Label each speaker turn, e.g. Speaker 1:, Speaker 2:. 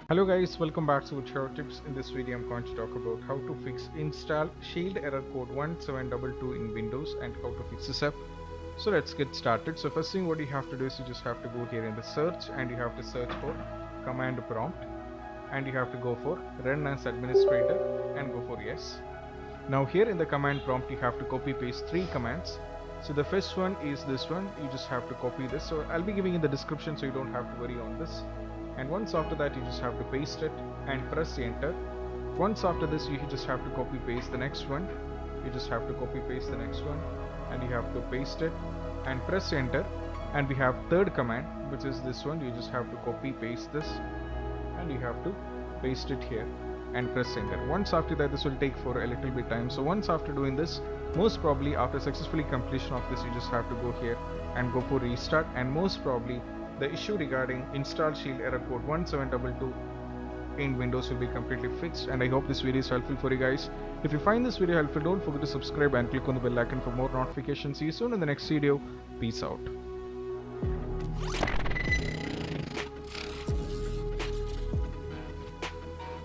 Speaker 1: Hello guys, welcome back to Chart Tips. In this video I'm going to talk about how to fix install shield error code 1722 in Windows and how to fix this up. So let's get started. So first thing what you have to do is you just have to go here in the search and you have to search for command prompt and you have to go for run as administrator and go for yes. Now here in the command prompt you have to copy paste three commands. So the first one is this one, you just have to copy this. So I'll be giving in the description so you don't have to worry on this. And once after that you just have to paste it and press enter. Once after this you just have to copy paste the next one. You just have to copy paste the next one and you have to paste it and press enter. And we have third command which is this one, you just have to copy paste this and you have to paste it here and press enter. Once after that this will take for a little bit time. So once after doing this, most probably after successfully completion of this, you just have to go here and go for restart, and most probably the issue regarding install shield error code 1722 in Windows will be completely fixed. And I hope this video is helpful for you guys. If you find this video helpful, don't forget to subscribe and click on the bell icon for more notifications. See you soon in the next video. Peace out.